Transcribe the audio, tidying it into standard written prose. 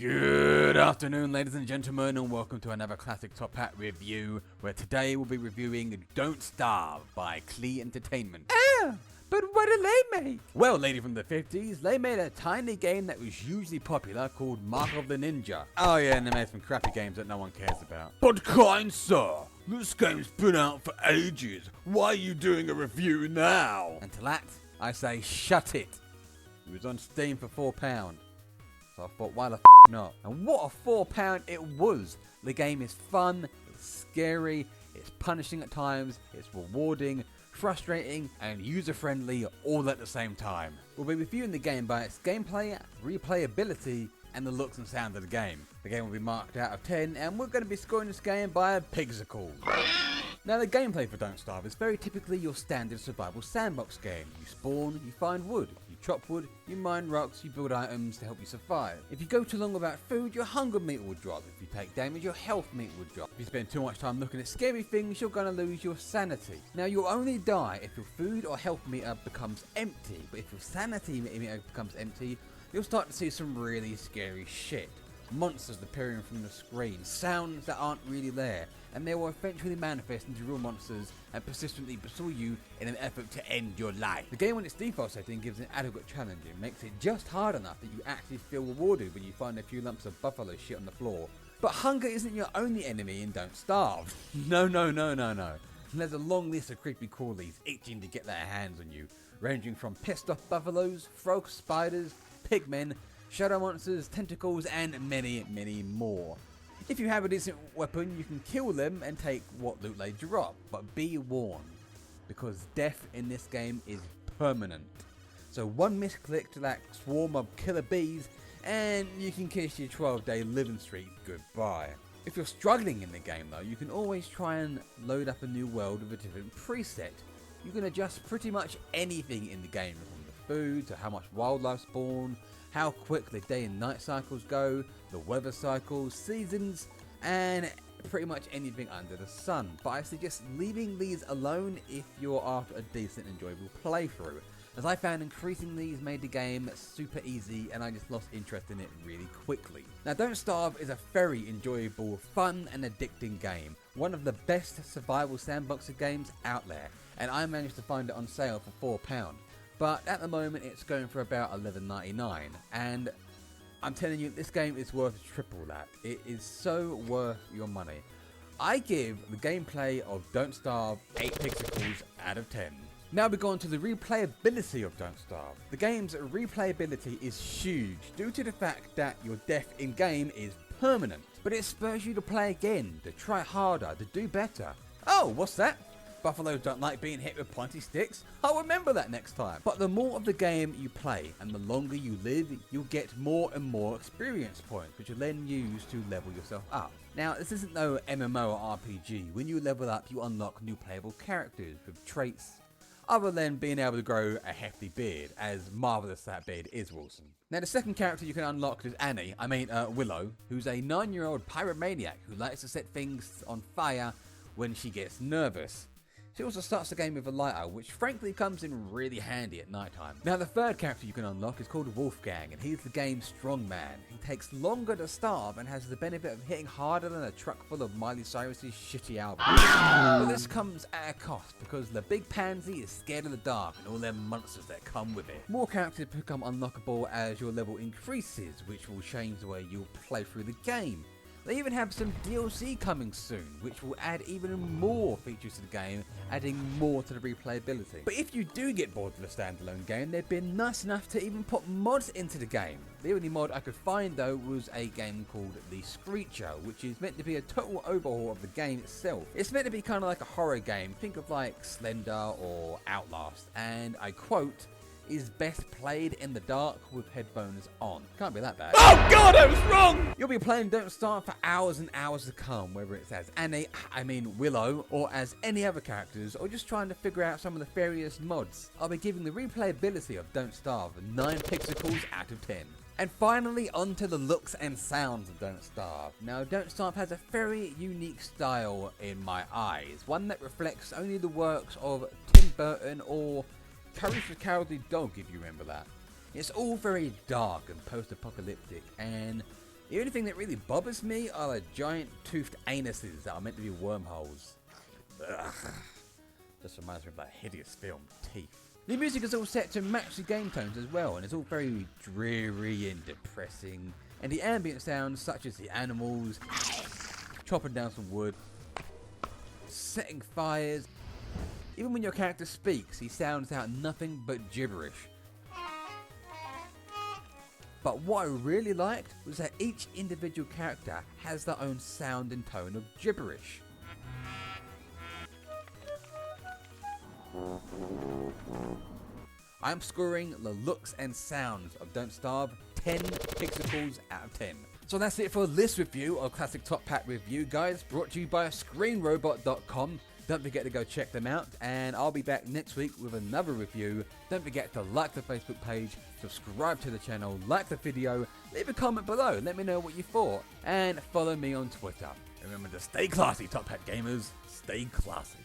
Good afternoon, ladies and gentlemen, and welcome to another classic Top Hat review, where today we'll be reviewing Don't Starve by Klee Entertainment. Oh, but what did they make? Well, lady from the 50s, they made a tiny game that was hugely popular called Mark of the Ninja. Oh yeah, and they made some crappy games that no one cares about. But kind sir, this game's been out for ages. Why are you doing a review now? And to that, I say shut it. It was on Steam for £4. So I thought, why the f not? And what a £4 it was. The game is fun, it's scary, it's punishing at times, it's rewarding, frustrating, and user-friendly all at the same time. We'll be reviewing the game by its gameplay, replayability, and the looks and sound of the game. The game will be marked out of 10, and we're going to be scoring this game by a pixel. Now, the gameplay for Don't Starve is very typically your standard survival sandbox game. You spawn, you find wood, you chop wood, you mine rocks, you build items to help you survive. If you go too long without food, your hunger meter will drop. If you take damage, your health meter will drop. If you spend too much time looking at scary things, you're going to lose your sanity. Now, you'll only die if your food or health meter becomes empty, but if your sanity meter becomes empty, you'll start to see some really scary shit. Monsters appearing from the screen, sounds that aren't really there, and they will eventually manifest into real monsters and persistently pursue you in an effort to end your life. The game on its default setting gives an adequate challenge and makes it just hard enough that you actually feel rewarded when you find a few lumps of buffalo shit on the floor. But hunger isn't your only enemy in Don't Starve. No. There's a long list of creepy crawlies itching to get their hands on you, ranging from pissed off buffaloes, frog spiders, pigmen, shadow monsters, tentacles, and many, many more. If you have a decent weapon, you can kill them and take what loot they drop, but be warned, because death in this game is permanent. So one misclick to that swarm of killer bees, and you can kiss your 12-day living streak goodbye. If you're struggling in the game though, you can always try and load up a new world with a different preset. You can adjust pretty much anything in the game, from the food to how much wildlife spawn, how quick the day and night cycles go, the weather cycles, seasons, and pretty much anything under the sun. But I suggest leaving these alone if you're after a decent, enjoyable playthrough, as I found increasing these made the game super easy and I just lost interest in it really quickly. Now, Don't Starve is a very enjoyable, fun and addicting game, one of the best survival sandboxer games out there, and I managed to find it on sale for £4. But at the moment it's going for about $11.99, and I'm telling you, this game is worth triple that. It is so worth your money. I give the gameplay of Don't Starve 8 pixels out of 10. Now we go on to the replayability of Don't Starve. The game's replayability is huge due to the fact that your death in game is permanent, but it spurs you to play again, to try harder, to do better. Oh, what's that? Buffaloes don't like being hit with pointy sticks? I'll remember that next time. But the more of the game you play and the longer you live, you'll get more and more experience points, which you'll then use to level yourself up. Now, this isn't no MMO or RPG. When you level up, you unlock new playable characters with traits other than being able to grow a hefty beard, as marvellous that beard is, Wilson. Now, the second character you can unlock is Willow, who's a 9-year-old pyromaniac who likes to set things on fire when she gets nervous. She also starts the game with a lighter, which frankly comes in really handy at night time. Now, the third character you can unlock is called Wolfgang, and he's the game's strongman. He takes longer to starve and has the benefit of hitting harder than a truck full of Miley Cyrus's shitty albums. But this comes at a cost, because the big pansy is scared of the dark and all them monsters that come with it. More characters become unlockable as your level increases, which will change the way you'll play through the game. They even have some DLC coming soon, which will add even more features to the game, adding more to the replayability. But if you do get bored of the standalone game, they've been nice enough to even put mods into the game. The only mod I could find though was a game called The Screecher, which is meant to be a total overhaul of the game itself. It's meant to be kind of like a horror game, think of like Slender or Outlast, and I quote, is best played in the dark with headphones on. Can't be that bad. Oh god, I was wrong! You'll be playing Don't Starve for hours and hours to come, whether it's as Willow, or as any other characters, or just trying to figure out some of the various mods. I'll be giving the replayability of Don't Starve 9 pixels out of 10. And finally, onto the looks and sounds of Don't Starve. Now, Don't Starve has a very unique style in my eyes, one that reflects only the works of Tim Burton or Courage the Cowardly Dog, if you remember that. It's all very dark and post-apocalyptic, and The only thing that really bothers me are the giant toothed anuses that are meant to be wormholes. Ugh. Just reminds me of that hideous film, Teeth. The music is all set to match the game tones as well, and it's all very dreary and depressing. And the ambient sounds such as the animals chopping down some wood, setting fires. Even when your character speaks, he sounds out nothing but gibberish. But what I really liked was that each individual character has their own sound and tone of gibberish. I'm scoring the looks and sounds of Don't Starve 10 pixicles out of 10. So that's it for this review of Classic Top Pack Review, guys, brought to you by ScreenRobot.com. Don't forget to go check them out, and I'll be back next week with another review. Don't forget to like the Facebook page, subscribe to the channel, like the video, leave a comment below, let me know what you thought, and follow me on Twitter. Remember to stay classy, Top Hat gamers, stay classy.